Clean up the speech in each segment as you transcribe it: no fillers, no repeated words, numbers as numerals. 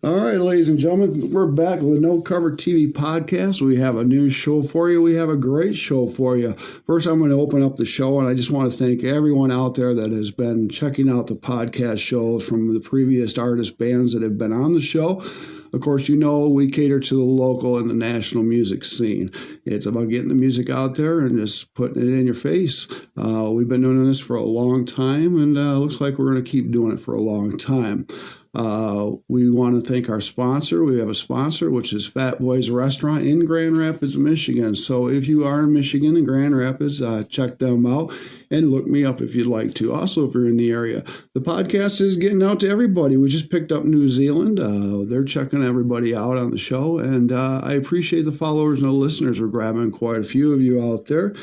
All right, ladies and gentlemen, we're back with the No Cover TV podcast. We have a new show for you. We have a great show for you. First, I'm going to open up the show, and I just want to thank everyone out there that has been checking out the podcast shows from the previous artist bands that have been on the show. Of course, you know we cater to the local and the national music scene. It's about getting the music out there and just putting it in your face. We've been doing this for a long time, and looks like we're going to keep doing it for a long time. We want to thank our sponsor. We have a sponsor, which is Fat Boys Restaurant in Grand Rapids, Michigan. So if you are in Michigan and Grand Rapids, check them out and look me up if you'd like to. Also, if you're in the area, the podcast is getting out to everybody. We just picked up New Zealand. They're checking everybody out on the show, and I appreciate the followers and the listeners. We're grabbing quite a few of you out there.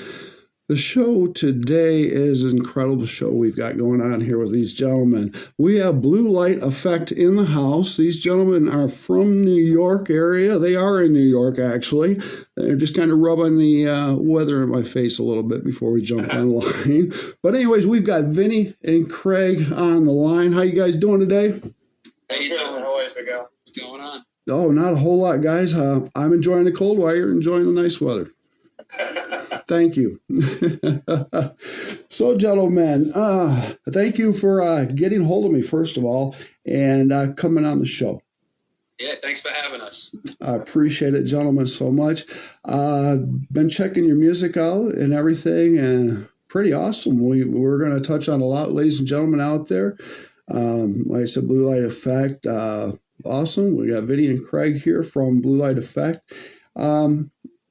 The show today is an incredible show we've got going on here with these gentlemen. We have Blue Light Effect in the house. These gentlemen are from New York area. They are in New York, actually. They're just kind of rubbing the weather in my face a little bit before we jump online. But anyways, we've got Vinny and Craig on the line. How you guys doing today? How you doing? How is it going? What's going on? Oh, not a whole lot, guys. I'm enjoying the cold while you're enjoying the nice weather. Thank you. So, gentlemen, thank you for getting hold of me, first of all, and coming on the show. Yeah, thanks for having us. I appreciate it, gentlemen, so much. Been checking your music out and everything, and pretty awesome. We're going to touch on a lot, ladies and gentlemen, out there. Like I said, Blue Light Effect, awesome. We got Vinny and Craig here from Blue Light Effect.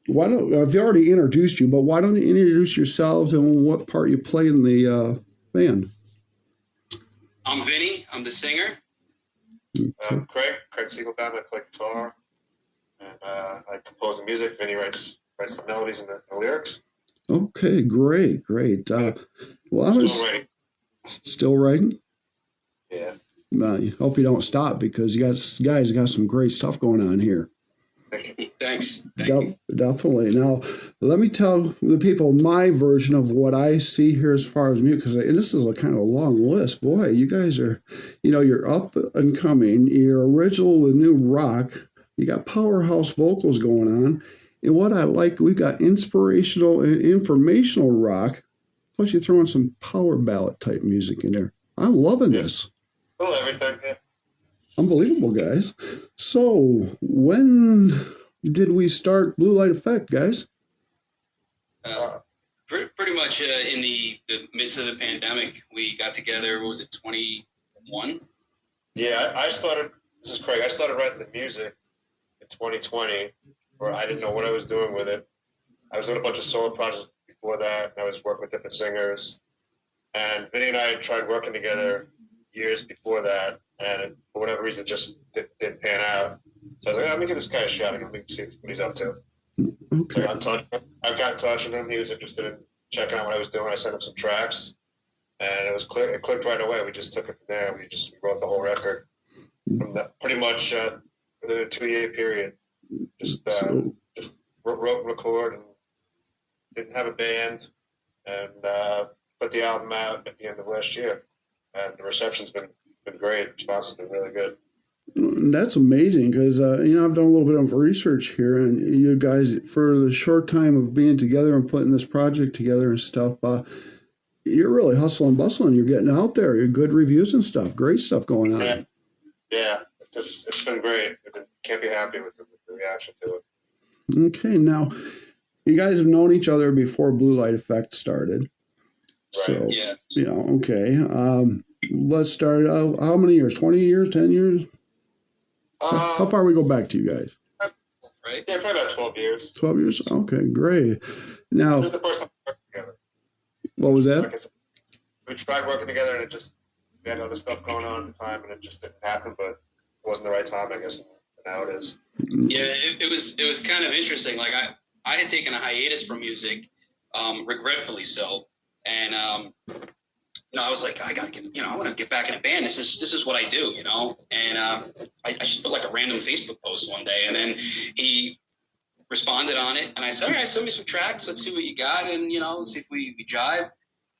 I've already introduced you, but why don't you introduce yourselves and what part you play in the band? I'm Vinny. I'm the singer. Craig Siegelbaum. I play guitar, and I compose the music. Vinny writes the melodies and the lyrics. Okay, great. Well, still writing. Yeah. I hope you don't stop because you guys got some great stuff going on here. Thanks. Definitely. Now, let me tell the people my version of what I see here as far as music, because this is a kind of a long list. Boy, you guys are, you're up and coming. You're original with new rock. You got powerhouse vocals going on. And what I like, we've got inspirational and informational rock, plus you're throwing some power ballad type music in there. I'm loving this. Well, everything, yeah. Unbelievable, guys. So, when did we start Blue Light Effect, guys? Pretty much in the midst of the pandemic. We got together, what was it, 21? Yeah, I started, this is Craig, I started writing the music in 2020, where I didn't know what I was doing with it. I was doing a bunch of solo projects before that, and I was working with different singers. And Vinny and I tried working together years before that, and for whatever reason, it just didn't pan out. So I was like, let me give this guy a shot and let me see what he's up to. Okay. So I got in touch with him. He was interested in checking out what I was doing. I sent him some tracks, and it clicked right away. We just took it from there. We wrote the whole record from that, pretty much within a 2-year period. Just wrote, record, and didn't have a band, and put the album out at the end of last year. And the reception's been great. The response has been really good. That's amazing because, I've done a little bit of research here, and you guys, for the short time of being together and putting this project together and stuff, you're really hustling and bustling. You're getting out there. You're good reviews and stuff. Great stuff going on. Yeah. It's been great. Can't be happy with the reaction to it. Okay. Now, you guys have known each other before Blue Light Effect started. Right. So, yeah. Okay. Let's start. How many years? 20 years? 10 years? How far we go back to you guys? Right. Yeah, probably about 12 years. 12 years? Okay, great. Now, this is the first time we worked together. What was that? We tried working together, and we had other stuff going on at the time, and it just didn't happen, but it wasn't the right time, I guess, and now it is. Yeah, it was kind of interesting. Like, I had taken a hiatus from music, regretfully so, and I was like, I gotta get, I want to get back in a band. This is what I do, And I just put like a random Facebook post one day, and then he responded on it, and I said, all right, send me some tracks. Let's see what you got, and let's see if we jive.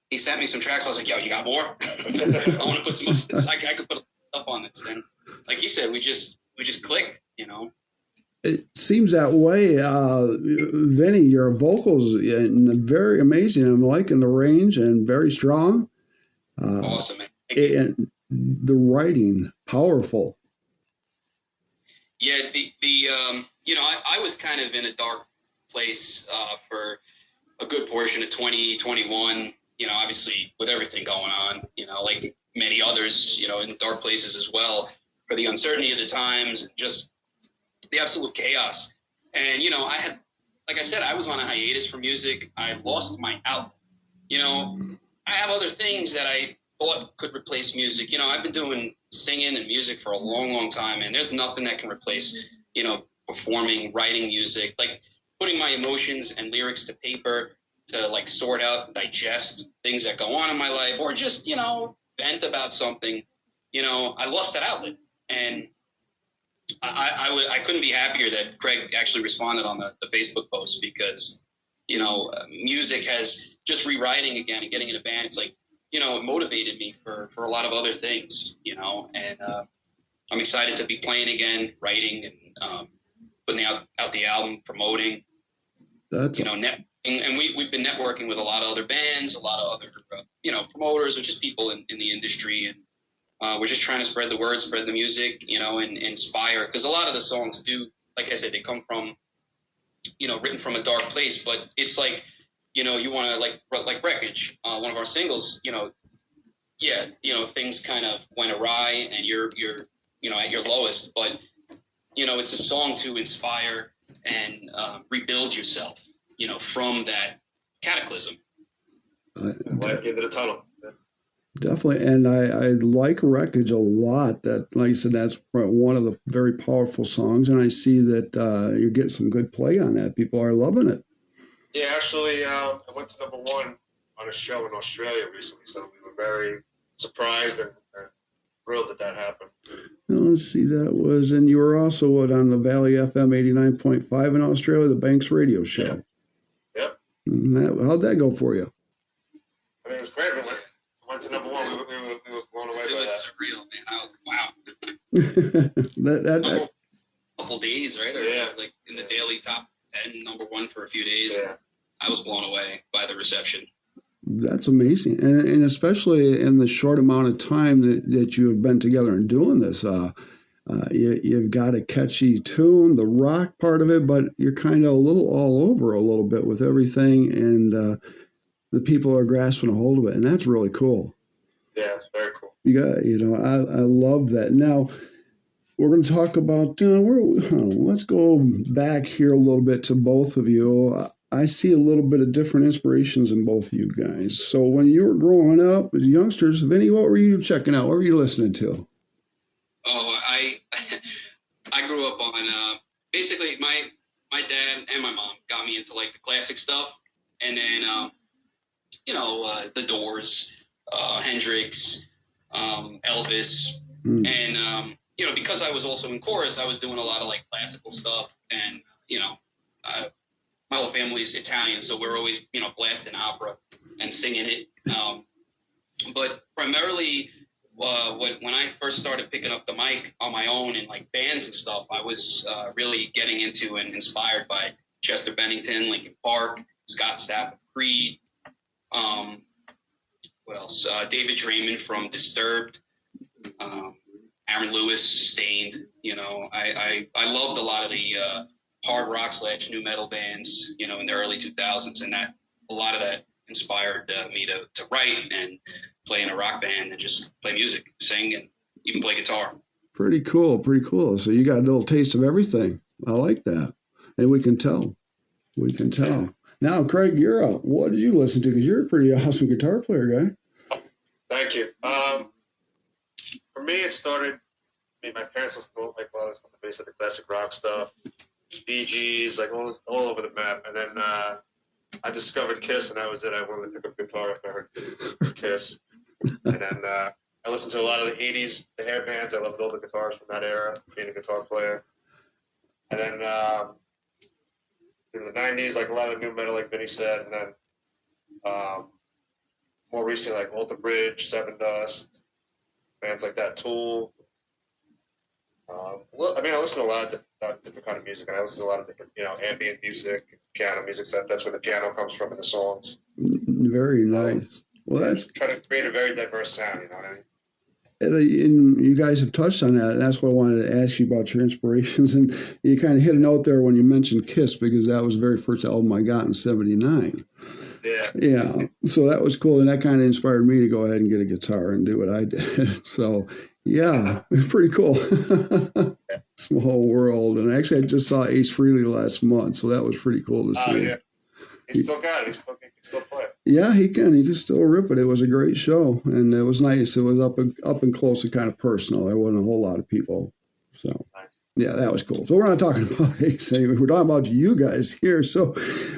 He sent me some tracks. I was like, yo, you got more? I want to put some. I could put stuff on this. And like he said, we just we just clicked, you know. It seems that way. Vinny, your vocals very amazing. I'm liking the range and very strong. Awesome, man. And the writing, powerful. Yeah, you know, I was kind of in a dark place for a good portion of 2021. You know, obviously with everything going on, you know, like many others, you know, in dark places as well, for the uncertainty of the times and just the absolute chaos. And, you know, like I said, I was on a hiatus from music. I lost my outlet. You know, I have other things that I thought could replace music. You know, I've been doing singing and music for a long, long time, and there's nothing that can replace, you know, performing, writing music, like putting my emotions and lyrics to paper to like sort out, digest things that go on in my life, or just, you know, vent about something. You know, I lost that outlet, and I couldn't be happier that Craig actually responded on the Facebook post, because, you know, music has just rewriting again and getting in a band. It's like, you know, it motivated me for a lot of other things, you know, and I'm excited to be playing again, writing and putting out the album, promoting. That's, you know, and we've been networking with a lot of other bands, a lot of other, you know, promoters or just people in the industry. And we're just trying to spread the word, spread the music, you know, and inspire. Because a lot of the songs do, like I said, they come from, you know, written from a dark place. But it's like, you know, you want to like Wreckage, one of our singles, you know, yeah, you know, things kind of went awry and you're, you know, at your lowest. But, you know, it's a song to inspire and rebuild yourself, you know, from that cataclysm. Light at the end of the tunnel. Definitely, and I like Wreckage a lot. That, like I said, that's one of the very powerful songs, and I see that you're getting some good play on that. People are loving it. Yeah, actually, I went to #1 on a show in Australia recently, so we were very surprised and thrilled that happened. Now, let's see, that was, and you were also on the Valley FM 89.5 in Australia, the Banks Radio Show. Yep. How'd that go for you? I mean, it was great. We went to #1. We were blown away by that. It was surreal, man. I was like, wow. that couple days, right? Or yeah. Like in the daily top 10, #1 for a few days. Yeah. I was blown away by the reception. That's amazing, and especially in the short amount of time that you have been together and doing this. You've got a catchy tune, the rock part of it, but you're kind of a little all over a little bit with everything, and the people are grasping a hold of it, and that's really cool. Yeah, it's very cool. I love that. Now, we're going to talk about, let's go back here a little bit to both of you. I see a little bit of different inspirations in both of you guys. So when you were growing up as youngsters, Vinny, what were you checking out? What were you listening to? Oh, I grew up on, basically my dad and my mom got me into like the classic stuff. And then, the Doors, Hendrix, Elvis, and, because I was also in chorus, I was doing a lot of like classical stuff, and, my whole family's Italian, so we're always, blasting opera and singing it. But primarily, when I first started picking up the mic on my own in like bands and stuff, I was really getting into and inspired by Chester Bennington, Linkin Park, Scott Stapp, Creed. What else? David Draymond from Disturbed, Aaron Lewis, Stained. I loved a lot of the hard rock / new metal bands, in the early 2000s, and that a lot of that inspired me to write and play in a rock band and just play music, sing, and even play guitar. Pretty cool. So you got a little taste of everything. I like that, and we can tell. Now, Craig, what did you listen to? Because you're a pretty awesome guitar player, guy. Thank you. For me, it started. My parents listened to like a lot of stuff, basically the classic rock stuff, Bee Gees, like all over the map. And then I discovered Kiss, and that was it. I wanted to pick up guitar after I heard Kiss. And then I listened to a lot of the 80s, the hair bands. I loved all the guitars from that era, being a guitar player. And then in the 90s, like a lot of new metal, like Vinny said. And then more recently, like Alter Bridge, Seven Dust, bands like that, Tool. Well, I mean, I listen to a lot of different kind of music, and I listen to a lot of different, ambient music, piano music. So that's where the piano comes from in the songs. Very nice. Well, that's try to create a very diverse sound. You know what I mean? and you guys have touched on that, and that's why I wanted to ask you about your inspirations. And you kind of hit a note there when you mentioned Kiss, because that was the very first album I got in '79. Yeah. Yeah. So that was cool, and that kind of inspired me to go ahead and get a guitar and do what I did. So yeah, it's pretty cool. Small world. And actually, I just saw Ace Frehley last month, so that was pretty cool to see. Oh yeah. He still got it. He can still play it. Yeah, he can. He can still rip it. It was a great show, and it was nice. It was up and close and kind of personal. There wasn't a whole lot of people, so yeah, that was cool. So we're not talking about Ace anyway. We're talking about you guys here. So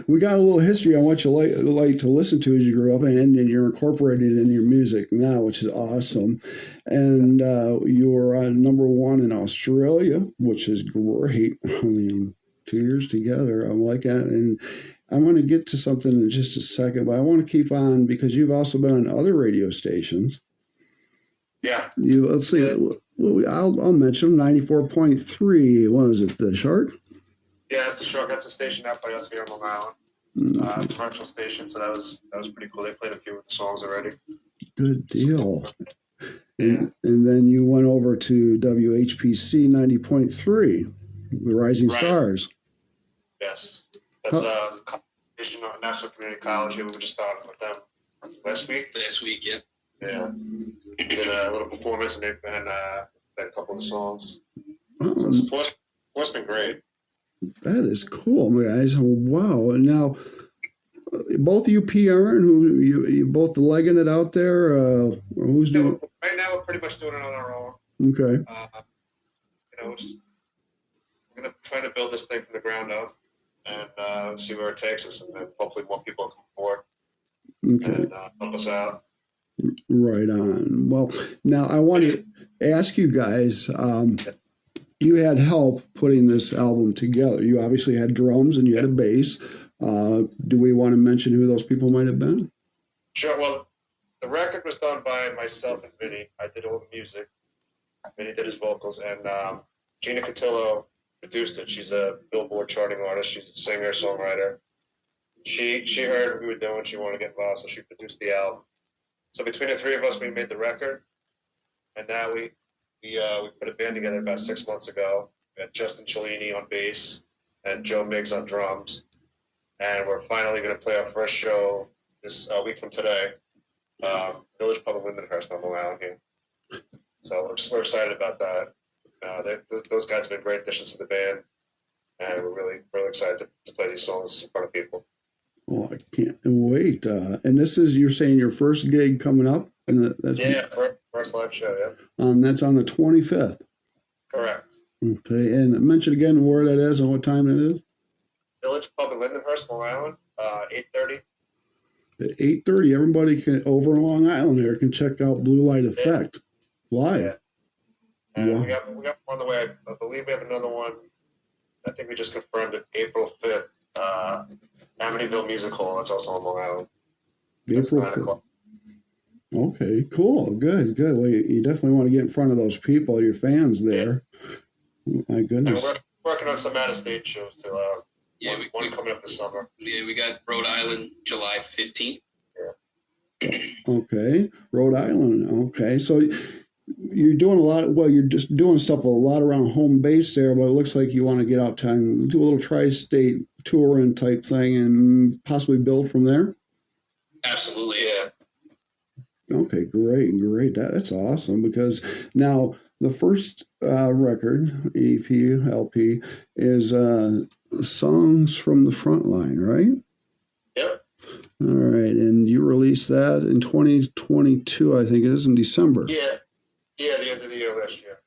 we got a little history on what you like to listen to as you grew up, and you're incorporated in your music now, which is awesome. And you're number one in Australia, which is great. I mean, 2 years together. I'm like that, and I'm going to get to something in just a second, but I want to keep on because you've also been on other radio stations. Yeah. Let's see. I'll mention 94.3. What is it? The Shark? Yeah, that's the Shark. That's a station out by us here on Long Island. Commercial station. So that was pretty cool. They played a few of the songs already. Good deal. And then you went over to WHPC 90.3, the Rising Stars. Yes. That's station at National Community College. We were just starting with them last week. Yeah. Yeah. We did a little performance and a couple of the songs. So support's been great. That is cool, guys. Wow. And now, both of you PRing, who you both legging it out there? Who's doing? Right now, we're pretty much doing it on our own. Okay. We're gonna try to build this thing from the ground up and see where it takes us, and then hopefully more people come forward and help us out. Right on. Well, now I want to ask you guys. You had help putting this album together. You obviously had drums and you had a bass. Do we want to mention who those people might have been? Sure. Well, the record was done by myself and Vinny. I did all the music. Vinny did his vocals, and Gina Cotillo produced it. She's a Billboard charting artist. She's a singer, songwriter. She heard what we were doing. She wanted to get involved, so she produced the album. So between the three of us, we made the record, and now we put a band together about 6 months ago. We had Justin Cellini on bass and Joe Miggs on drums, and we're finally going to play our first show this week from today, Village Pub in Lindenhurst on Long Island here. So we're excited about that. Those guys have been great additions to the band, and we're really excited to play these songs in front of people. Oh, I can't wait. And this is, you're saying, your first gig coming up? And that's first live show, yeah. That's on the 25th. Correct. Okay, and mention again where that is and what time it is. Village Pub in Lindenhurst, Long Island, 8:30. At 8:30, everybody over in Long Island here can check out Blue Light Effect live. Yeah. And we got one on the way. I believe we have another one. I think we just confirmed it, April 5th. Amityville Music Hall. That's also on Long Island. April 5th. Okay, cool. Good. Well, you definitely want to get in front of those people, your fans there. Yeah. My goodness. And we're working on some out-of-state shows too. One coming up this summer. Yeah, we got Rhode Island, July 15th. Yeah. Okay, Rhode Island. Okay, so you're doing a lot. You're just doing stuff a lot around home base there, but it looks like you want to get out and do a little tri-state touring type thing and possibly build from there. Absolutely, yeah. Okay, great. That's awesome, because now the first record, EP, LP, is Songs from the Frontline, right? Yep. All right, and you released that in 2022, I think it is, in December. Yeah, the end of the year last year.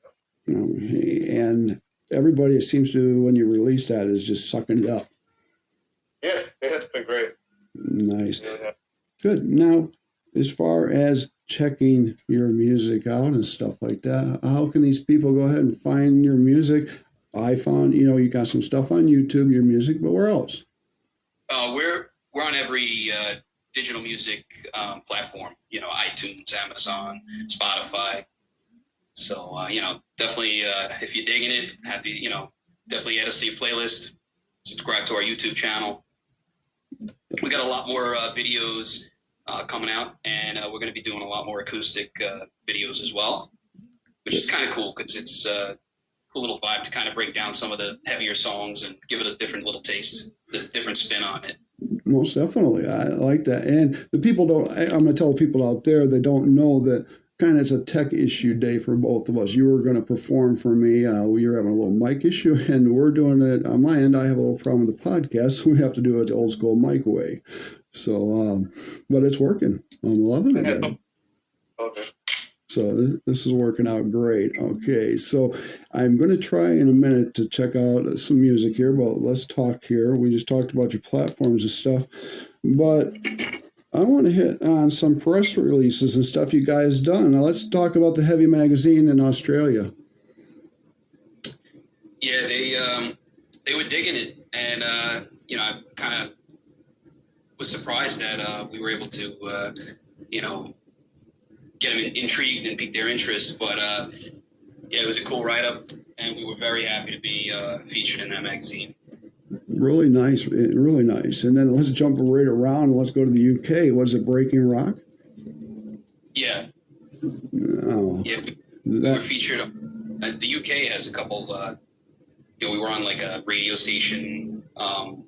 Okay, and everybody, it seems to, when you release that, is just sucking it up. Yeah, it's been great. Nice. Yeah. Good. Now, as far as checking your music out and stuff like that, how can these people go ahead and find your music? I found, you got some stuff on YouTube, your music, but where else? We're on every digital music platform, iTunes, Amazon, Spotify. So, definitely, if you're digging it, definitely add us to your playlist. Subscribe to our YouTube channel. We got a lot more videos coming out, and we're going to be doing a lot more acoustic videos as well, which is kind of cool because it's a cool little vibe to kind of break down some of the heavier songs and give it a different little taste, a different spin on it. Most definitely. I like that. And the people I'm going to tell people out there that don't know that kind of it's a tech issue day for both of us. You were going to perform for me. You're having a little mic issue, and we're doing it on my end. I have a little problem with the podcast, so we have to do it the old school mic way. So, but it's working. I'm loving it. Okay. So this is working out great. Okay, so I'm going to try in a minute to check out some music here, but let's talk here. We just talked about your platforms and stuff, but I want to hit on some press releases and stuff you guys done. Now let's talk about the Heavy Magazine in Australia. Yeah, they were digging it, and I kind of was surprised that we were able to get them intrigued and pique their interest. But it was a cool write-up, and we were very happy to be featured in that magazine. Really nice, really nice. And then let's jump right around and let's go to the UK. What is it, Breaking Rock? Yeah. Oh, yeah, we were featured. The UK has a couple. We were on like a radio station.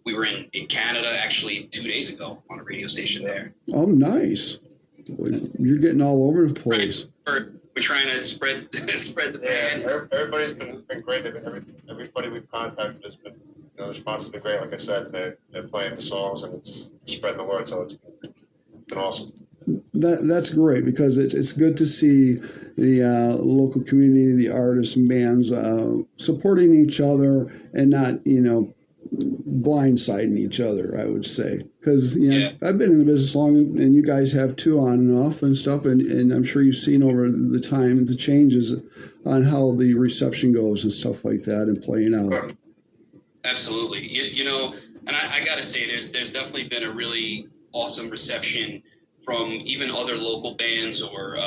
We were in Canada actually 2 days ago on a radio station there. Oh, nice. You're getting all over the place. We're trying to spread the band. Everybody's been great. Everybody we've contacted has been, the response has been great. Like I said, they're playing the songs and it's spreading the word, so it's been awesome. That's great because it's good to see the local community, the artists and bands supporting each other and not, blindsiding each other, I would say. Because, I've been in the business long, and you guys have too, on and off and stuff, and I'm sure you've seen over the time the changes on how the reception goes and stuff like that and playing out. Absolutely. And I got to say, there's definitely been a really awesome reception from even other local bands or,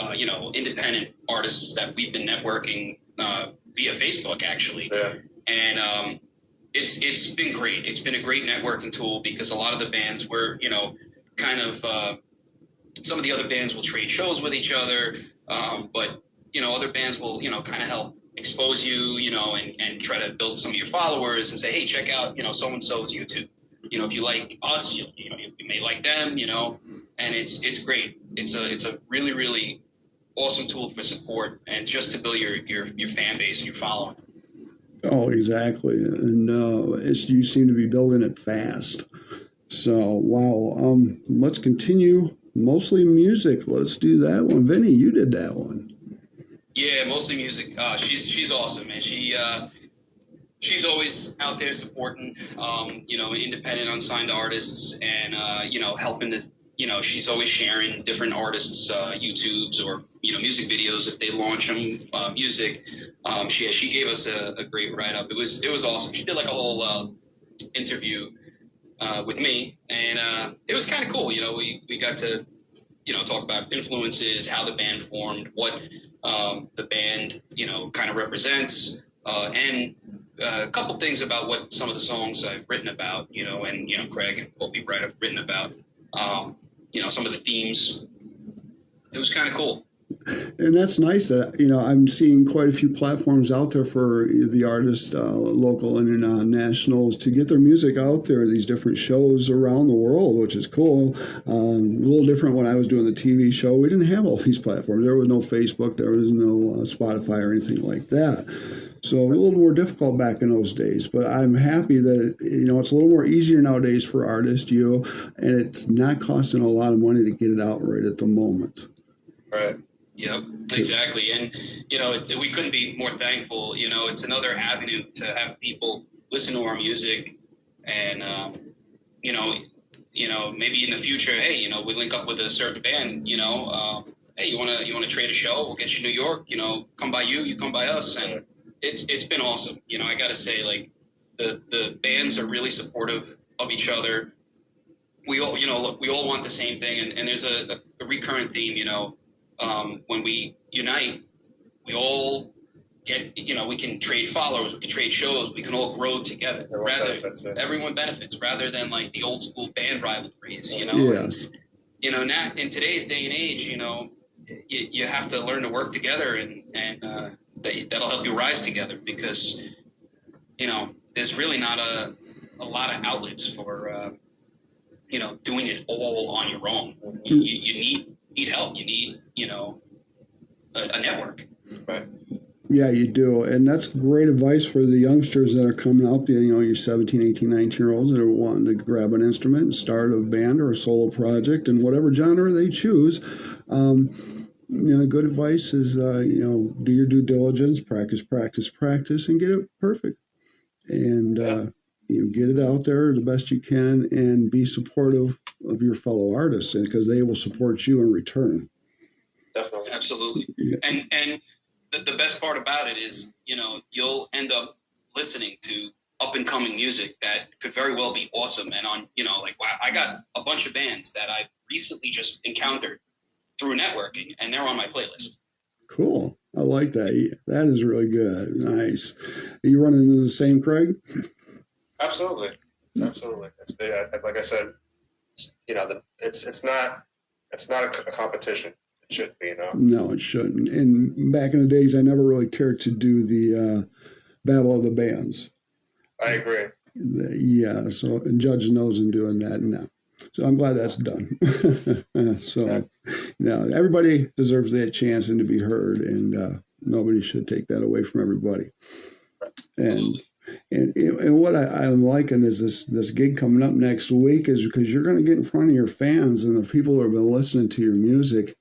independent artists that we've been networking via Facebook, actually. Yeah. And it's been great. It's been a great networking tool because a lot of the bands were, some of the other bands will trade shows with each other, but, other bands will, kind of help expose you, and try to build some of your followers and say, hey, check out, so-and-so's YouTube. If you like us, you may like them, and it's great. It's a really, really awesome tool for support and just to build your fan base and your following. Oh, exactly. And you seem to be building it fast. So, wow. Let's continue. Mostly music. Let's do that one. Vinny, you did that one. Yeah, mostly music. She's awesome, man. She's always out there supporting, independent, unsigned artists and, helping this. She's always sharing different artists' YouTubes or, music videos if they launch them, music. She gave us a great write-up. It was awesome. She did like a whole interview with me, and it was kind of cool. We got to, talk about influences, how the band formed, what the band, kind of represents, and a couple things about what some of the songs I've written about, and, Craig and what we've written about. Some of the themes. It was kind of cool. And that's nice that, I'm seeing quite a few platforms out there for the artists, local and nationals, to get their music out there, these different shows around the world, which is cool. A little different when I was doing the TV show. We didn't have all these platforms. There was no Facebook. There was no Spotify or anything like that. So a little more difficult back in those days, but I'm happy that, it's a little more easier nowadays for artists, and it's not costing a lot of money to get it out right at the moment. Right. Yep, exactly. And, we couldn't be more thankful. It's another avenue to have people listen to our music and, maybe in the future, hey, we link up with a certain band, hey, you want to trade a show? We'll get you New York, come by you come by us. And it's been awesome. I got to say, like, the bands are really supportive of each other. We all, we all want the same thing. And there's a recurrent theme, when we unite, we all get, we can trade followers, we can trade shows, we can all grow together. Everyone benefits rather than like the old school band rivalries, Yes. And, now in today's day and age, you have to learn to work together, and that'll help you rise together, because, there's really not a lot of outlets for, doing it all on your own. You need help. You need, a network. Right. Yeah, you do. And that's great advice for the youngsters that are coming up, your 17, 18, 19-year-olds that are wanting to grab an instrument and start a band or a solo project in whatever genre they choose. Good advice is, do your due diligence, practice, and get it perfect. And, get it out there the best you can, and be supportive of your fellow artists, because they will support you in return. Definitely. Absolutely. Yeah. And the best part about it is, you'll end up listening to up and coming music that could very well be awesome. And wow, I got a bunch of bands that I've recently just encountered through networking, and they're on my playlist. Cool. I like that. That is really good. Nice. Are you running into the same, Craig? Absolutely. It's like I said, it's not a competition. It shouldn't be, No, it shouldn't. And back in the days, I never really cared to do the Battle of the Bands. I agree. So Judge knows in doing that now. So I'm glad that's done. Everybody deserves that chance and to be heard, and nobody should take that away from everybody. And what I'm liking is this gig coming up next week, is because you're going to get in front of your fans and the people who have been listening to your music.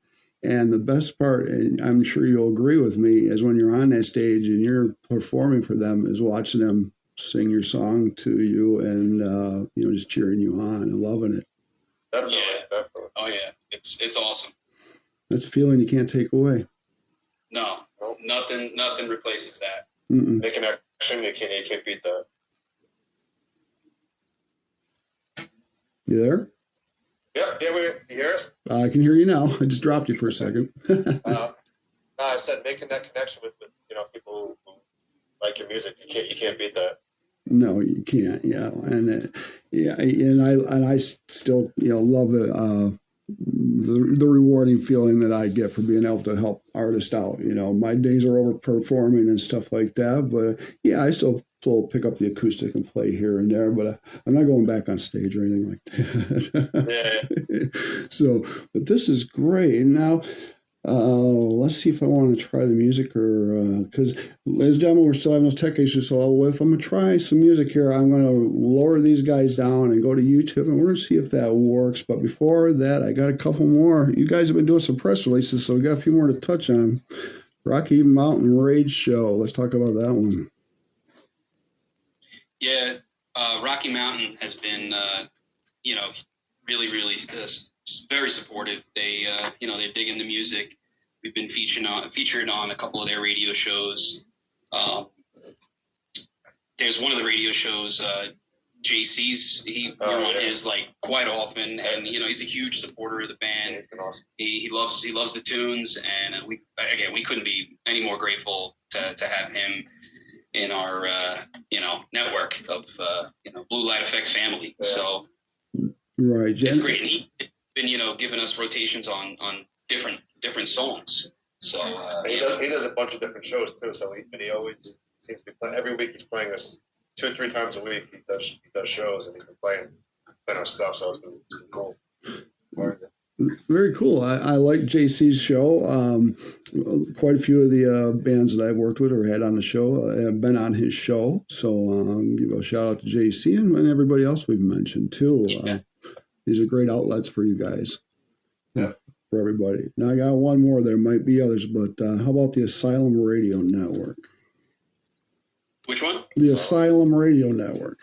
And the best part, and I'm sure you'll agree with me, is when you're on that stage and you're performing for them, is watching them sing your song to you and, just cheering you on and loving it. Definitely. Oh, yeah. It's awesome. That's a feeling you can't take away. No, nothing replaces that. Mm-mm. Making that connection, you can't beat that. You there? Yeah, you hear us? I can hear you now. I just dropped you for a second. I said making that connection with people who like your music. You can't beat that. No, you can't. Yeah, and I still love it. The rewarding feeling that I get for being able to help artists out. My days are over performing and stuff like that, but I still pick up the acoustic and play here and there, but I'm not going back on stage or anything like that. Yeah. So, but this is great. Now, let's see if I want to try the music, or because, ladies and gentlemen, we're still having those tech issues. So if I'm going to try some music here, I'm going to lower these guys down and go to YouTube, and we're going to see if that works. But before that, I got a couple more. You guys have been doing some press releases, so we got a few more to touch on. Rocky Mountain Rage Show. Let's talk about that one. Yeah, Rocky Mountain has been, really, really very supportive. They're digging the music. We've been featured on a couple of their radio shows. There's one of the radio shows, JC's. We're on his quite often, and he's a huge supporter of the band. Awesome. He loves the tunes, and we couldn't be any more grateful to have him in our network of Blue Light Effects family. Yeah. So right, it's great. And he's been giving us rotations on different songs. So he does a bunch of different shows too. So he always seems to be playing. Every week he's playing us 2 or 3 times a week. He does shows, and he's been playing our stuff. So it's been cool. Very cool. I like JC's show. Quite a few of the bands that I've worked with or had on the show have been on his show. So give a shout out to JC and everybody else we've mentioned too. Yeah. These are great outlets for you guys. Yeah. For everybody. Now I got one more. There might be others, but how about the Asylum Radio Network? Which one? The Asylum Radio Network.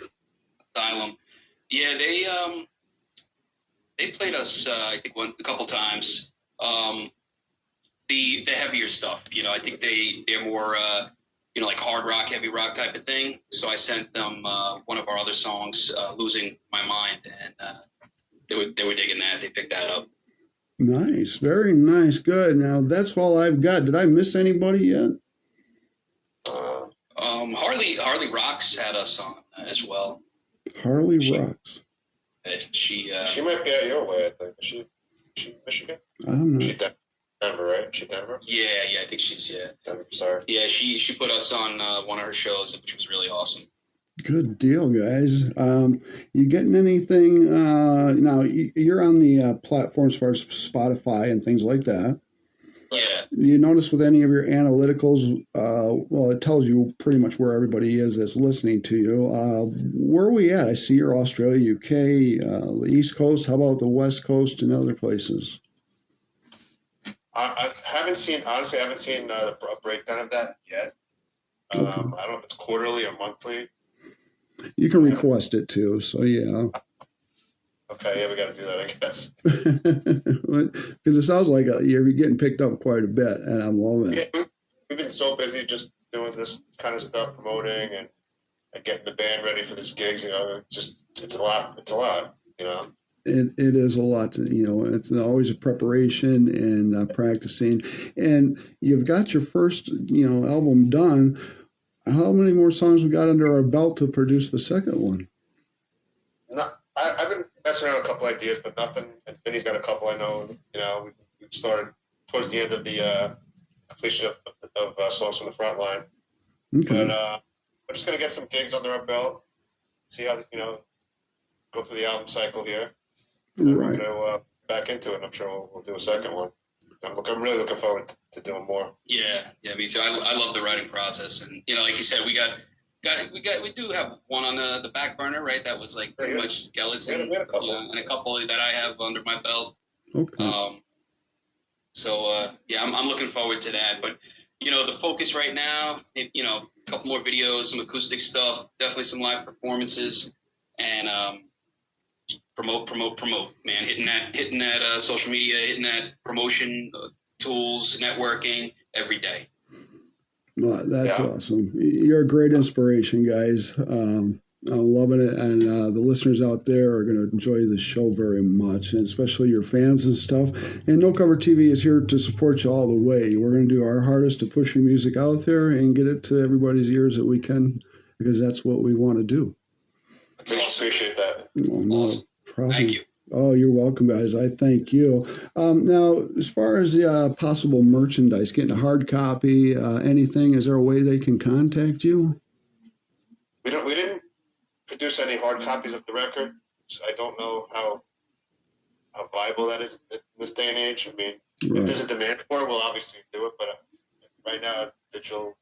Asylum. Yeah, they played us, I think, a couple times. The heavier stuff, I think they're more, like hard rock, heavy rock type of thing. So I sent them one of our other songs, "Losing My Mind," and they were digging that. They picked that up. Nice, very nice, good. Now that's all I've got. Did I miss anybody yet? Uh, Harley Rocks had us on as well. Harley Rocks. She might be out your way, I think. Is she Michigan? I don't know. She Denver, right? She Denver? Yeah, I think she's Denver, sorry. Yeah, she put us on one of her shows, which was really awesome. Good deal, guys. You getting anything? Now you're on the platforms as far as Spotify and things like that. Yeah. You notice with any of your analyticals, well, it tells you pretty much where everybody is that's listening to you. Where are we at? I see you're Australia, UK, the East Coast. How about the West Coast and other places? I haven't seen a breakdown of that yet. Okay. I don't know if it's quarterly or monthly. You can request it too, so yeah. Okay, yeah, we got to do that, I guess. Because it sounds like you're getting picked up quite a bit, and I'm loving it. Yeah, we've been so busy just doing this kind of stuff, promoting and getting the band ready for these gigs. You know, it's a lot. It's a lot. You know. It is a lot. It's always a preparation and practicing. And you've got your first, album done. How many more songs we got under our belt to produce the second one? I've been messing around with a couple ideas, but nothing. And Vinny's got a couple. I know. We started towards the end of the completion of songs from the front line. Okay. But we're just gonna get some gigs under our belt. See how go through the album cycle here. And Right. We're gonna back into it. And I'm sure we'll do a second one. I'm really looking forward to doing more. Yeah, me too. I love the writing process, and like you said, we do have one on the back burner, right? That was like pretty much skeleton, We had a couple. and a couple that I have under my belt. Okay. I'm looking forward to that. But the focus right now, a couple more videos, some acoustic stuff, definitely some live performances, and promote, man. Hitting that social media, hitting that promotion tools, networking every day. Well, that's awesome. You're a great inspiration, guys. I'm loving it, and the listeners out there are going to enjoy the show very much, and especially your fans and stuff. And No Cover TV is here to support you all the way. We're going to do our hardest to push your music out there and get it to everybody's ears that we can, because that's what we want to do. I appreciate that. No Awesome. problem. Thank you. Oh, you're welcome, guys. I thank you. Now, as far as the possible merchandise, getting a hard copy, anything, is there a way they can contact you? We didn't produce any hard copies of the record. So I don't know how viable that is in this day and age. I mean, if there's a demand for it, we'll obviously do it. But right now, digital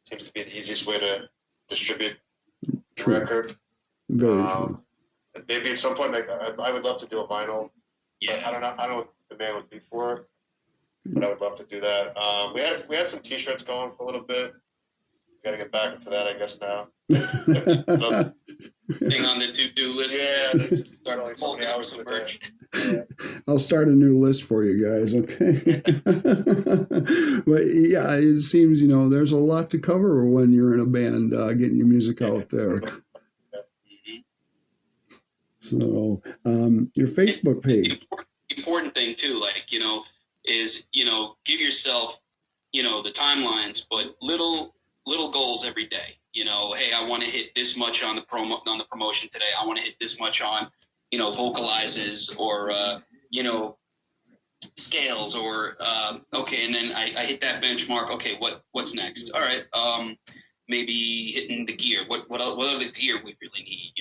seems to be the easiest way to distribute the record. Very true. Maybe at some point, I would love to do a vinyl. Yeah. I don't know what the demand would be for it, but I would love to do that. We had some T-shirts going for a little bit. We got to get back into that, I guess, now. Thing on the to-do list. Yeah, just start only so many hours in the merch. day. I'll start a new list for you guys, okay? But yeah, it seems, there's a lot to cover when you're in a band, getting your music out there. So, your Facebook page. The important thing too, is give yourself, the timelines, but little goals every day. Hey, I want to hit this much on the promotion today. I want to hit this much on, vocalizes or scales or okay, and then I hit that benchmark. Okay, what's next? All right, maybe hitting the gear. What other gear we really need?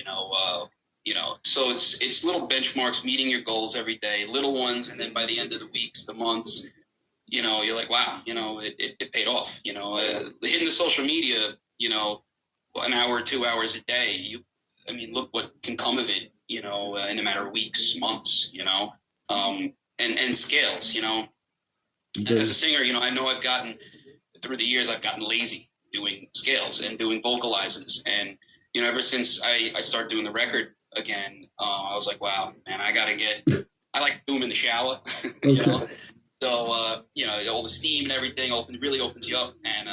So it's little benchmarks, meeting your goals every day, little ones, and then by the end of the weeks, the months, you're like, wow, it paid off. Hitting the social media, an hour or 2 hours a day, look what can come of it, in a matter of weeks, months, and scales, And as a singer, I know through the years, I've gotten lazy doing scales and doing vocalizes. And, ever since I started doing the record again, I was like, wow, man, I like to do them in the shower, Okay. So, all the steam and everything really opens you up. And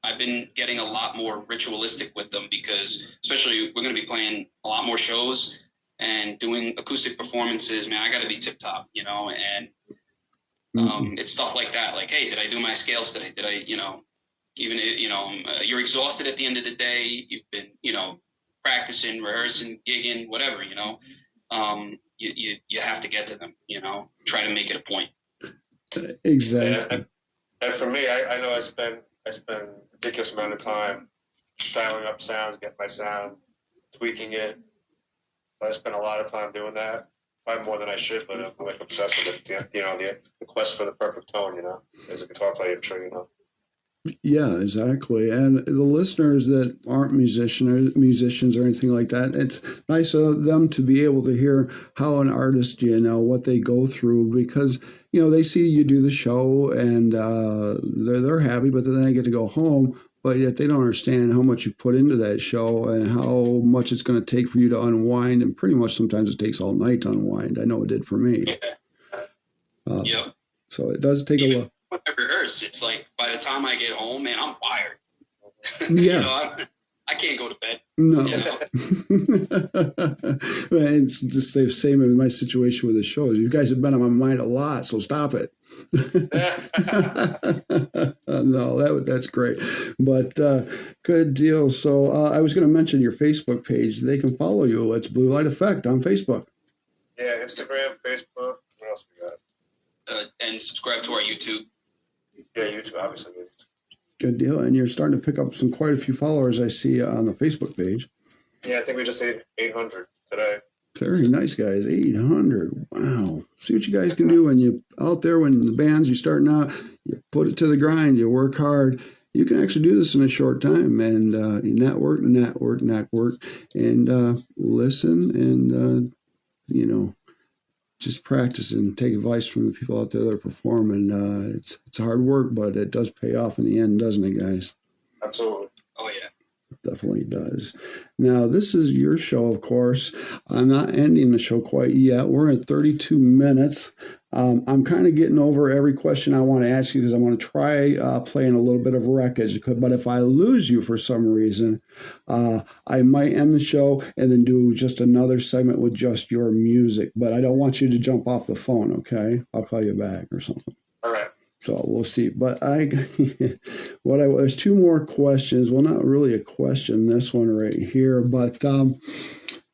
I've been getting a lot more ritualistic with them because especially we're going to be playing a lot more shows. and doing acoustic performances, man, I got to be tip top, you know, and it's stuff like that. Like, hey, did I do my scales today? Did I, you know, even, you know, you're exhausted at the end of the day. You've been, you know, practicing, rehearsing, gigging, whatever, you know, you have to get to them, you know, try to make it a point. Exactly. And for me, I know I spend a ridiculous amount of time dialing up sounds, getting my sound, tweaking it. I spend a lot of time doing that. Probably more than I should, but I'm like obsessed with it. You know, the quest for the perfect tone, you know, as a guitar player, I'm sure you know. Yeah, exactly. And the listeners that aren't musicians or anything like that, it's nice of them to be able to hear how an artist, you know, what they go through, because, you know, they see you do the show and they're happy, but then they get to go home, but yet they don't understand how much you put into that show and how much it's going to take for you to unwind. And pretty much sometimes it takes all night to unwind. I know it did for me. Yep. So it does take a lot. When I rehearse, it's like by the time I get home, man, I'm wired. Yeah. You know, I can't go to bed. No. You know? It's just the same in my situation with the shows. You guys have been on my mind a lot, so stop it. No, that's great. But good deal. So I was going to mention your Facebook page. They can follow you. It's Blue Light Effect on Facebook. Yeah, Instagram, Facebook. What else we got? And subscribe to our YouTube. Yeah, YouTube, obviously. Good deal. And you're starting to pick up quite a few followers I see on the Facebook page. Yeah, I think we just hit 800 today. Very nice, guys. 800. Wow. See what you guys can do when you're out there, when the bands, you're starting out, you put it to the grind, you work hard. You can actually do this in a short time, and you network, and listen, and, you know, just practice and take advice from the people out there that are performing. It's hard work, but it does pay off in the end, doesn't it, guys? Absolutely. Oh, yeah. It definitely does. Now, this is your show, of course. I'm not ending the show quite yet. We're at 32 minutes. I'm kind of getting over every question I want to ask you because I want to try playing a little bit of wreckage. But if I lose you for some reason, I might end the show and then do just another segment with just your music. But I don't want you to jump off the phone, okay? I'll call you back or something. All right. So we'll see. But there's two more questions. Well, not really a question, this one right here. But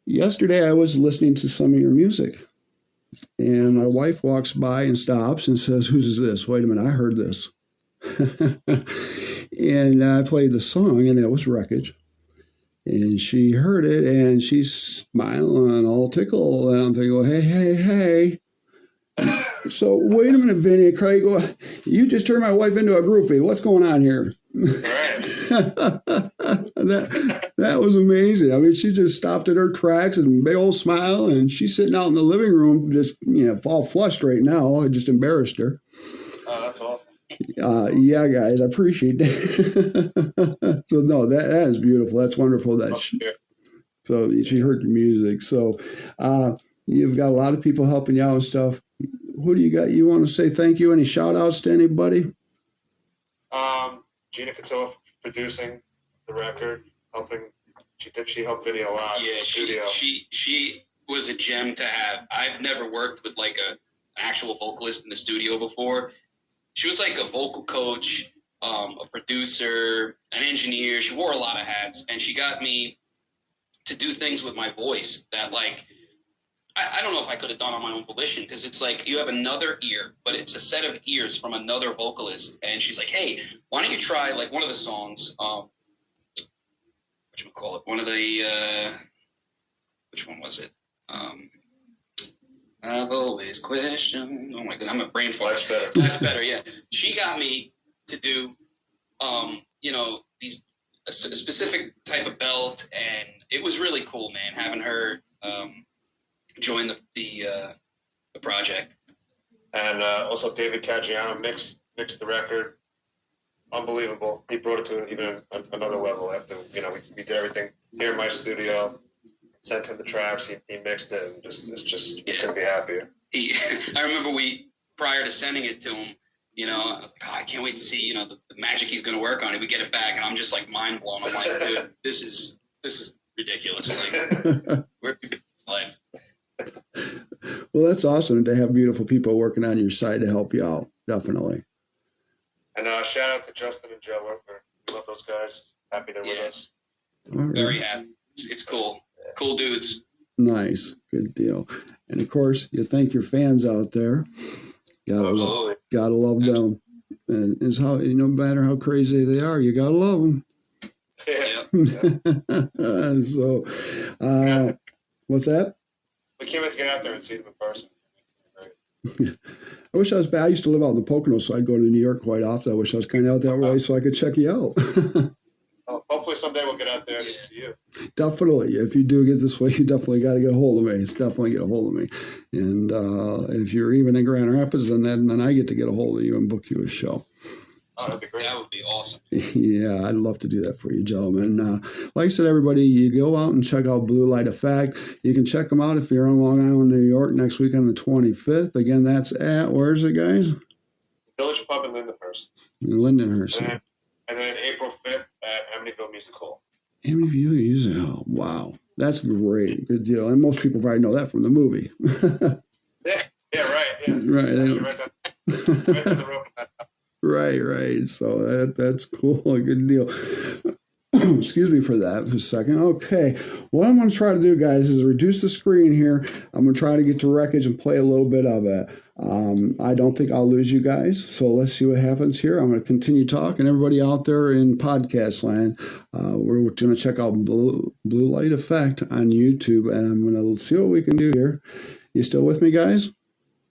yesterday I was listening to some of your music. And my wife walks by and stops and says, "Whose is this? Wait a minute, I heard this." And I played the song, and it was Wreckage. And she heard it, and she's smiling, all tickled. And I'm thinking, well, hey. So wait a minute, Vinny and Craig. You just turned my wife into a groupie. What's going on here? That was amazing. I mean, she just stopped at her tracks and big old smile, and she's sitting out in the living room, just all flushed right now. I just embarrassed her. Oh, that's awesome. Yeah, guys, I appreciate that. So no, that is beautiful. That's wonderful. So she heard your music. So you've got a lot of people helping you out and stuff. Who do you got? You want to say thank you? Any shout outs to anybody? Gina Cotillo for producing the record, helping. She helped Vinny a lot. Yeah, in the studio. she was a gem to have. I've never worked with like an actual vocalist in the studio before. She was like a vocal coach, a producer, an engineer. She wore a lot of hats, and she got me to do things with my voice that like. I don't know if I could have done on my own volition, because it's like you have another ear, but it's a set of ears from another vocalist. And she's like, hey, why don't you try like one of the songs, whatchamacallit, one of the, which one was it? I've always questioned, oh my God, I'm a brain fart. That's better. That's better, yeah. She got me to do, a specific type of belt, and it was really cool, man, having her, join the project. And also David Caggiano mixed the record. Unbelievable. He brought it to even another level after, we did everything here in my studio, sent him the tracks, he mixed it, and we couldn't be happier. I remember prior to sending it to him, I was like, I can't wait to see, the magic he's going to work on it. We get it back, and I'm just like mind blown. I'm like, dude, this is ridiculous. Like, we're life. Well, that's awesome to have beautiful people working on your side to help you out. Definitely. And shout out to Justin and Joe. We love those guys. Happy they're with us. All right. Very happy. It's cool. Cool dudes. Nice. Good deal. And of course, you thank your fans out there. Gotta love them. And it's how, no matter how crazy they are, you gotta love them. Yeah. So, what's that? We can't wait to get out there and see them in person. I wish I was bad. I used to live out in the Poconos, so I'd go to New York quite often. I wish I was kind of out that way so I could check you out. Hopefully someday we'll get out there and to you. Definitely. If you do get this way, you definitely got to get a hold of me. It's definitely get a hold of me. And if you're even in Grand Rapids, then I get to get a hold of you and book you a show. Oh, that'd be great. That would be awesome. Yeah, I'd love to do that for you, gentlemen. Like I said, everybody, you go out and check out Blue Light Effect. You can check them out if you're on Long Island, New York, next week on the 25th. Again, that's at, where is it, guys? Village Pub in Lindenhurst. In Lindenhurst. And then April 5th at Amityville Music Hall. Amityville Music Hall. Wow. That's great. Good deal. And most people probably know that from the movie. Yeah, right. Yeah. Right. Right down the road from that. Right. So that's cool. Good deal. Excuse me for that for a second. Okay. What I'm going to try to do, guys, is reduce the screen here. I'm going to try to get to Wreckage and play a little bit of it. I don't think I'll lose you guys. So let's see what happens here. I'm going to continue talking. Everybody out there in podcast land, we're going to check out Blue Light Effect on YouTube, and I'm going to see what we can do here. You still with me, guys?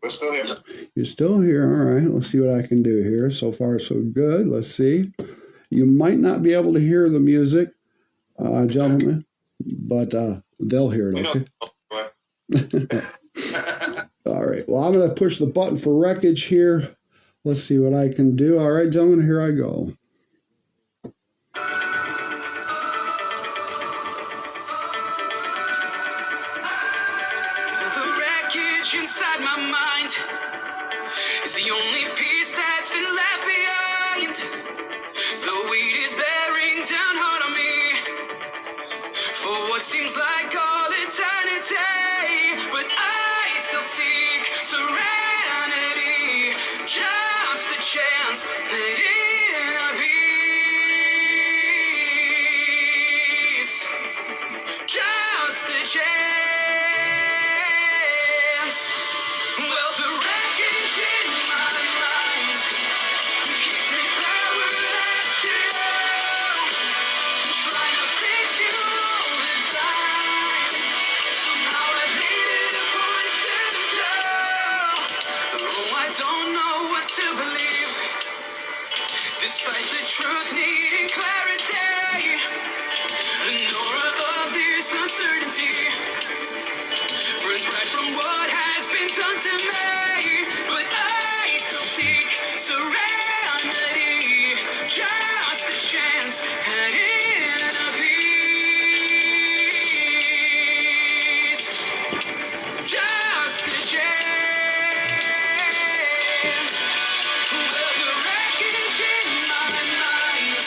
We're still here. You're still here. All right. Let's see what I can do here. So far, so good. Let's see. You might not be able to hear the music, gentlemen, but they'll hear it, okay? All right. Well, I'm going to push the button for Wreckage here. Let's see what I can do. All right, gentlemen, here I go. The wreckage inside my mind is the only piece that's been left behind. The weight is bearing down hard on me for what seems like all eternity, but I still seek serenity, just a chance at inner peace, just a chance. Well, the wreckage in my mind keeps me powerless to trying to fix you all the time. Somehow I made it a point to tell. Oh, I don't know what to believe, despite the truth needing clarity. An aura of this uncertainty burns bright from what has been done to me, but I still seek serenity, just a chance at inner peace, just a chance. Well, the wreckage in my mind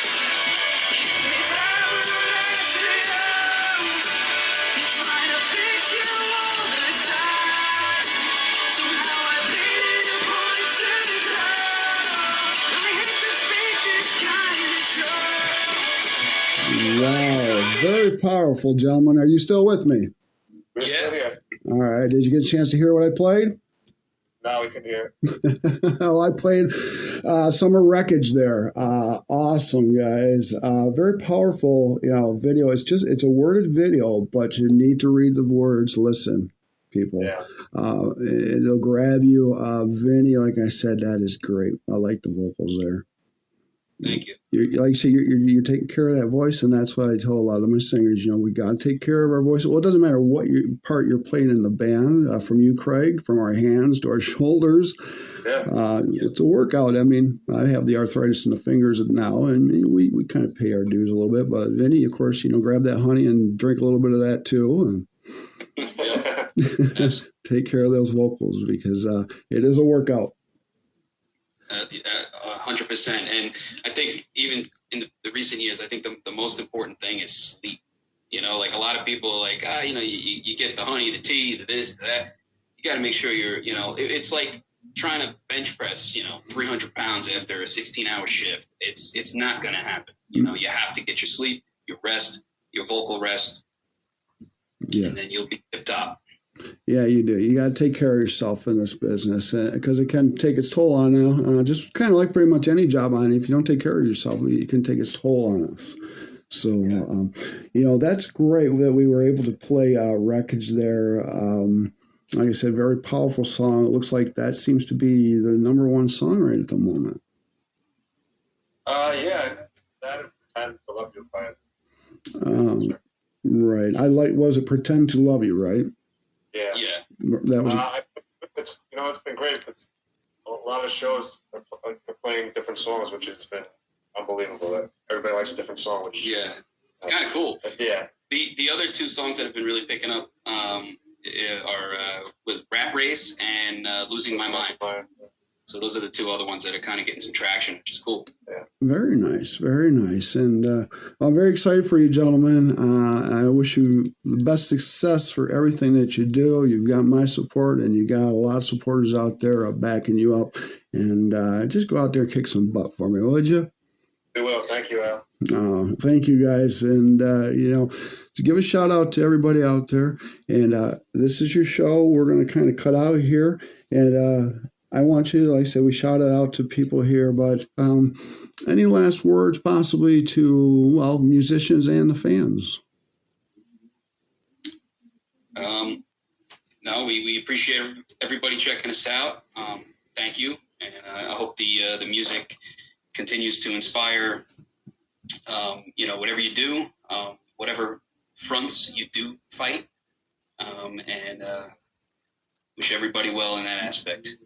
keeps me powerless to trying to fix you all the time. Somehow I made it a point to tell. I hate to speak this kind of truth. Wow. Very powerful, gentlemen. Are you still with me? We're still here. All right. Did you get a chance to hear what I played? Now we can hear. Well, I played Summer Wreckage there. Awesome, guys. Very powerful, video. It's a worded video, but you need to read the words. Listen, people. Yeah. It'll grab you. Vinny, like I said, that is great. I like the vocals there. Thank you. Like you say, you're taking care of that voice, and that's why I tell a lot of my singers, we got to take care of our voice. Well, it doesn't matter what part you're playing in the band, from you, Craig, from our hands to our shoulders. Yeah. It's a workout. I mean, I have the arthritis in the fingers now, and we kind of pay our dues a little bit. But Vinny, of course, grab that honey and drink a little bit of that too, and take care of those vocals because it is a workout. 100%. And I think even in the recent years, I think the most important thing is sleep. Like a lot of people you get the honey, the tea, the this, the that. You got to make sure you're, it's like trying to bench press, 300 pounds after a 16-hour shift. It's not going to happen. You have to get your sleep, your rest, your vocal rest, and then you'll be tip top. Yeah, you do. You got to take care of yourself in this business because it can take its toll on you. Just kind of like pretty much any job on you. If you don't take care of yourself, it can take its toll on us. So, that's great that we were able to play Wreckage there. Like I said, very powerful song. It looks like that seems to be the number one song right at the moment. Yeah, that and Pretend to Love You by Right. Was it Pretend to Love You, right? Yeah. That was. It's been great because a lot of shows are playing different songs, which has been unbelievable. Everybody likes a different song, which it's kind of cool. Yeah. The other two songs that have been really picking up was Rap Race and Losing My Mind. So those are the two other ones that are kind of getting some traction, which is cool. Yeah. Very nice, very nice. And I'm very excited for you, gentlemen. I wish you the best success for everything that you do. You've got my support, and you got a lot of supporters out there backing you up. And just go out there and kick some butt for me, would you? We will. Thank you, Al. Thank you, guys. And, to give a shout out to everybody out there. And this is your show. We're going to kind of cut out here. And I want you, like I said, we shout it out to people here, but any last words possibly to, musicians and the fans? No, we appreciate everybody checking us out. Thank you. And I hope the music continues to inspire, whatever you do, whatever fronts you do fight, and wish everybody well in that aspect.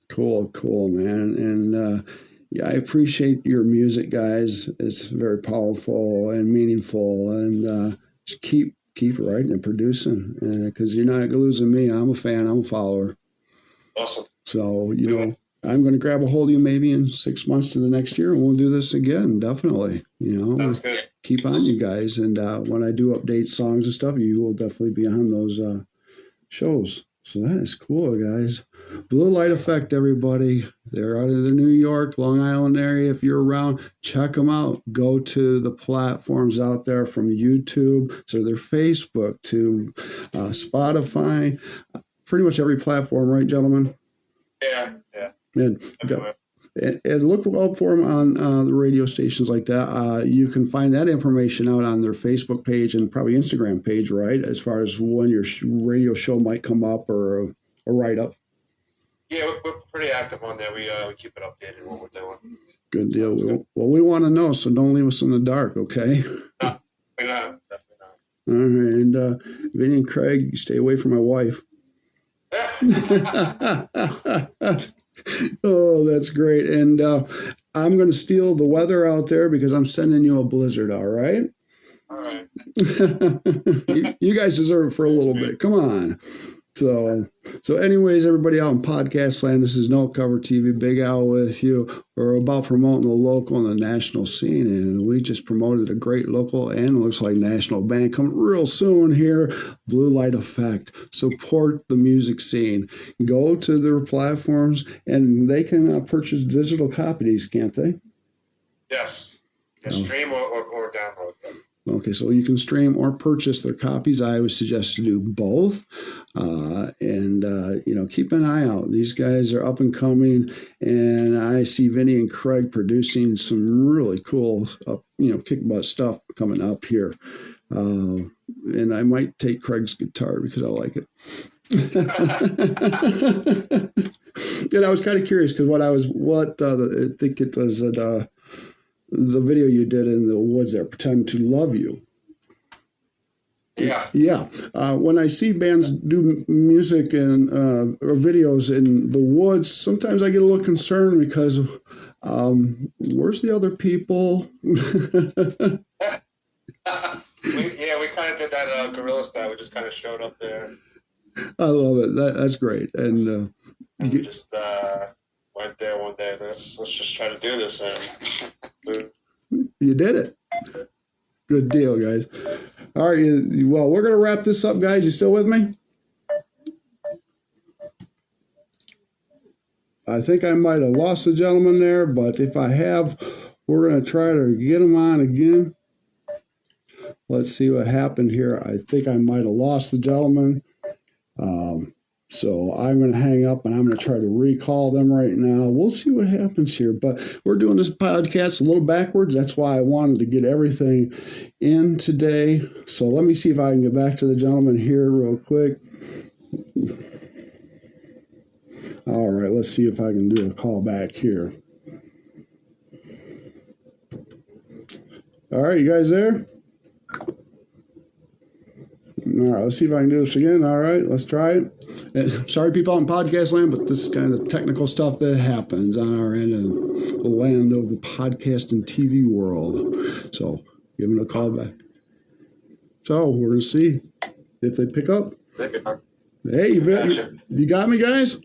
Cool, man. And I appreciate your music, guys. It's very powerful and meaningful. And just keep writing and producing because you're not losing me. I'm a fan. I'm a follower. Awesome. So, I'm going to grab a hold of you maybe in 6 months to the next year, and we'll do this again. Definitely. That's good. Keep on, you guys. And when I do update songs and stuff, you will definitely be on those shows. So that is cool, guys. Blue Light Effect, everybody. They're out of the New York, Long Island area. If you're around, check them out. Go to the platforms out there from YouTube to their Facebook to Spotify. Pretty much every platform, right, gentlemen? Yeah. And look out for them on the radio stations like that. You can find that information out on their Facebook page and probably Instagram page, right? As far as when your radio show might come up or a write-up. Yeah, we're pretty active on there. We keep it updated what we're doing. Good deal. We want to know, so don't leave us in the dark, okay? No, we're not. Definitely not. All right, and Vinny and Craig, stay away from my wife. Oh, that's great. And I'm going to steal the weather out there because I'm sending you a blizzard, all right? All right. You guys deserve it for a little bit. Come on. So anyways, everybody out in podcast land, this is No Cover TV, Big Al with you. We're about promoting the local and the national scene, and we just promoted a great local and looks like national band coming real soon here, Blue Light Effect. Support the music scene. Go to their platforms, and they can purchase digital copies, can't they? Yes. Stream or download them. Okay, so you can stream or purchase their copies. I would suggest to do both. Keep an eye out. These guys are up and coming, and I see Vinny and Craig producing some really cool, kick butt stuff coming up here. And I might take Craig's guitar because I like it. And I was kind of curious because I think it was the video you did in the woods there, Pretend to Love You. Yeah. When I see bands do music and or videos in the woods, sometimes I get a little concerned because where's the other people? We kind of did that guerrilla style. We just kind of showed up there. I love it. That's great. And we just went there one day. Let's just try to do this. And you did it. Good deal, guys. All right. Well, we're going to wrap this up, guys. You still with me? I think I might have lost the gentleman there, but if I have, we're going to try to get him on again. Let's see what happened here. I think I might have lost the gentleman. So I'm going to hang up and I'm going to try to recall them right now. We'll see what happens here. But we're doing this podcast a little backwards. That's why I wanted to get everything in today. So let me see if I can get back to the gentleman here real quick. All right, let's see if I can do a call back here. All right, you guys there? All right, let's see if I can do this again. All right, let's try it. Sorry, people out in podcast land, but this is kind of technical stuff that happens on our end of the land of the podcast and TV world. So give them a call back. So we're going to see if they pick up. Hey, you got me, guys?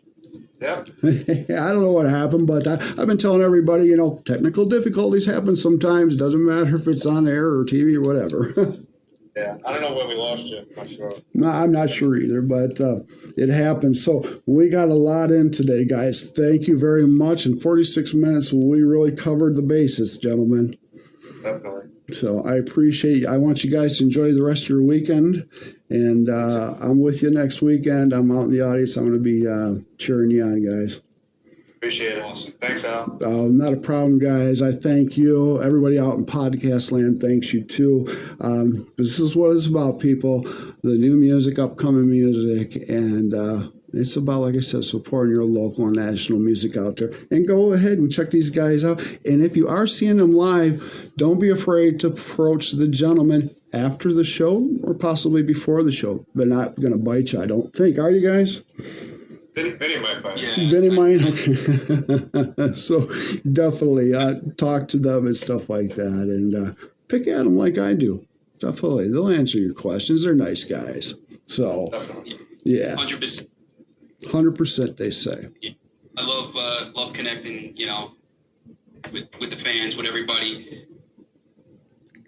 Yeah. I don't know what happened, but I've been telling everybody, technical difficulties happen sometimes. It doesn't matter if it's on air or TV or whatever. Yeah, I don't know where we lost you. I'm not sure. No, I'm not sure either, but it happens. So we got a lot in today, guys. Thank you very much. In 46 minutes, we really covered the bases, gentlemen. Definitely. So I appreciate. I want you guys to enjoy the rest of your weekend, and I'm with you next weekend. I'm out in the audience. I'm going to be cheering you on, guys. Appreciate it. Awesome. Thanks, Al. Not a problem, guys. I thank you. Everybody out in podcast land thanks you, too. This is what it's about, people. The new music, upcoming music, and it's about, like I said, supporting your local and national music out there. And go ahead and check these guys out. And if you are seeing them live, don't be afraid to approach the gentleman after the show or possibly before the show. They're not going to bite you, I don't think. Are you guys? Vinny might find Yeah. Vinny might. Okay. So definitely talk to them and stuff like that, and pick at them like I do. Definitely, they'll answer your questions. They're nice guys. So yeah, 100%. 100%. They say. I love connecting, with the fans, with everybody.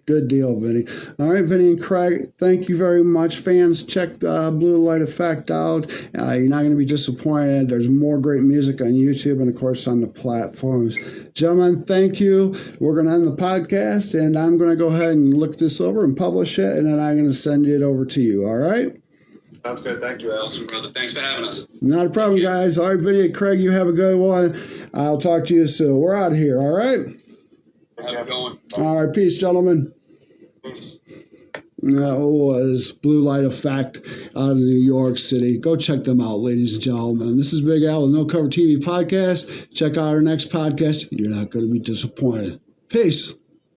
Good deal, Vinny. All right, Vinny and Craig, thank you very much. Fans, check the Blue Light Effect out. You're not going to be disappointed. There's more great music on YouTube and, of course, on the platforms. Gentlemen, thank you. We're going to end the podcast, and I'm going to go ahead and look this over and publish it, and then I'm going to send it over to you, all right? Sounds good. Thank you, Al. Awesome, brother. Thanks for having us. Not a problem, guys. All right, Vinny and Craig, you have a good one. I'll talk to you soon. We're out of here, all right? How's it going? All right, peace, gentlemen. That was Blue Light Effect out of New York City. Go check them out, ladies and gentlemen. This is Big Al with No Cover TV Podcast. Check out our next podcast. You're not going to be disappointed. Peace.